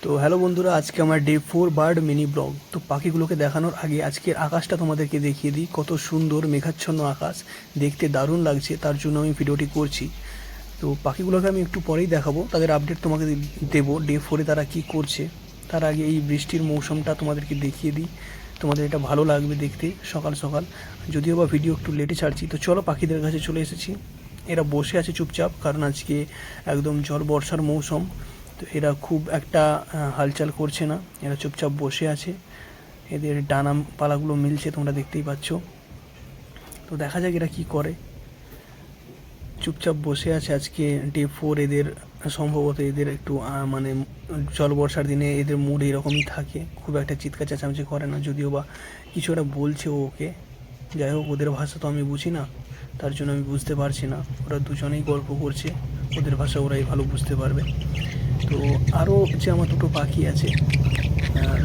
তো হ্যালো বন্ধুরা, আজকে আমার ডে 4 বার্ড মিনি ব্লগ। তো পাখিগুলোকে দেখানোর আগে আজকের আকাশটা তোমাদেরকে দেখিয়ে দিই। কত সুন্দর মেঘাচ্ছন্ন আকাশ, দেখতে দারুণ লাগছে, তার জন্য আমি ভিডিওটি করছি। তো পাখিগুলোকে আমি একটু পরেই দেখাবো, তাদের আপডেট তোমাকে দেবো ডে 4-এ তারা কী করছে। তার আগে এই বৃষ্টির মৌসুমটা তোমাদেরকে দেখিয়ে দিই, তোমাদের এটা ভালো লাগবে দেখতে সকাল সকাল। যদিও বা ভিডিও একটু লেটে ছাড়ছি। তো চলো, পাখিদের কাছে চলে এসেছি। এরা বসে আছে চুপচাপ, কারণ আজকে একদম ঝড় বর্ষার মৌসুম। তো এরা খুব একটা হালচাল করছে না, এরা চুপচাপ বসে আছে। এদের ডানা পালাগুলো মিলছে, তোমরা দেখতেই পাচ্ছ। তো দেখা যাক এরা কী করে। চুপচাপ বসে আছে আজকে ডে 4 এদের। সম্ভবত এদের একটু মানে জল বর্ষার দিনে এদের মুড এরকমই থাকে, খুব একটা চিৎকার চেঁচামেচি করে না। যদিও বা কিছু একটা বলছে ওকে, যাই হোক, ওদের ভাষা তো আমি বুঝি না, তার জন্য আমি বুঝতে পারছি না। ওরা দুজনেই গল্প করছে, ওদের ভাষা ওরাই ভালো বুঝতে পারবে। তো আরও যে আমার দুটো পাখি আছে,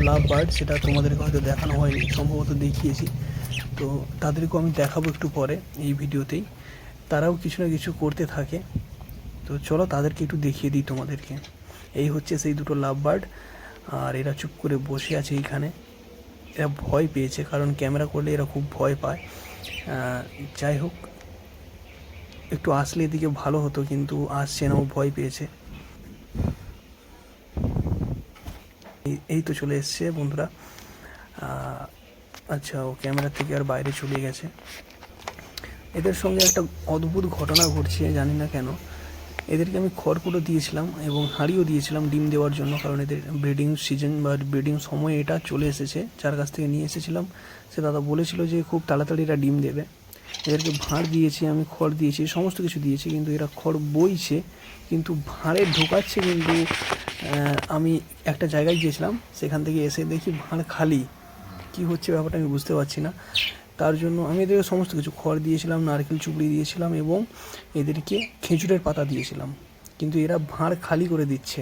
লাভ বার্ড, সেটা তোমাদেরকে হয়তো দেখানো হয়নি, সম্ভবত দেখিয়েছি। তো তাদেরকেও আমি দেখাবো একটু পরে এই ভিডিওতেই। তারাও কিছু না কিছু করতে থাকে। তো চলো তাদেরকে একটু দেখিয়ে দিই তোমাদেরকে। এই হচ্ছে সেই দুটো লাভ বার্ড, আর এরা চুপ করে বসে আছে এইখানে। এরা ভয় পেয়েছে, কারণ ক্যামেরা করলে এরা খুব ভয় পায়। যাই হোক, একটু আসলে এদিকে ভালো হতো, কিন্তু আসছে না, ও ভয় পেয়েছে। এই তো চলে এসছে বন্ধুরা। আচ্ছা, ও ক্যামেরা থেকে আর বাইরে চলে গেছে। এদের সঙ্গে একটা অদ্ভুত ঘটনা ঘটছে, জানি না কেন। এদেরকে আমি খড়কুটো দিয়েছিলাম এবং হাঁড়িও দিয়েছিলাম ডিম দেওয়ার জন্য, কারণ এদের ব্রিডিং সিজন বা ব্রিডিং সময় এটা চলে এসেছে। যার কাছ থেকে নিয়ে এসেছিলাম সে দাদা বলেছিল যে খুব তাড়াতাড়ি এরা ডিম দেবে। এদেরকে ভাঁড় দিয়েছি, আমি খড় দিয়েছি, সমস্ত কিছু দিয়েছি, কিন্তু এরা খড় বইছে, কিন্তু ভাঁড়ে ঢোকাচ্ছে। কিন্তু আমি একটা জায়গায় গিয়েছিলাম, সেখান থেকে এসে দেখি ভাঁড় খালি। কী হচ্ছে ব্যাপারটা আমি বুঝতে পারছি না। তার জন্য আমি এদেরকে সমস্ত কিছু খড় দিয়েছিলাম, নারকেল চুবড়ি দিয়েছিলাম এবং এদেরকে খেজুরের পাতা দিয়েছিলাম, কিন্তু এরা ভাঁড় খালি করে দিচ্ছে।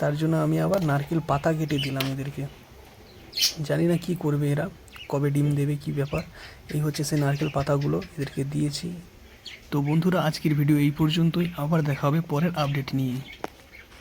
তার জন্য আমি আবার নারকেল পাতা কেটে দিলাম এদেরকে। জানি না কি করবে এরা, কবে ডিম দেবে, কি ব্যাপার। এই হচ্ছে সেই নারকেল পাতাগুলো এদেরকে দিয়েছি। তো বন্ধুরা, আজকের ভিডিও এই পর্যন্তই। আবার দেখা হবে পরের আপডেট নিয়ে।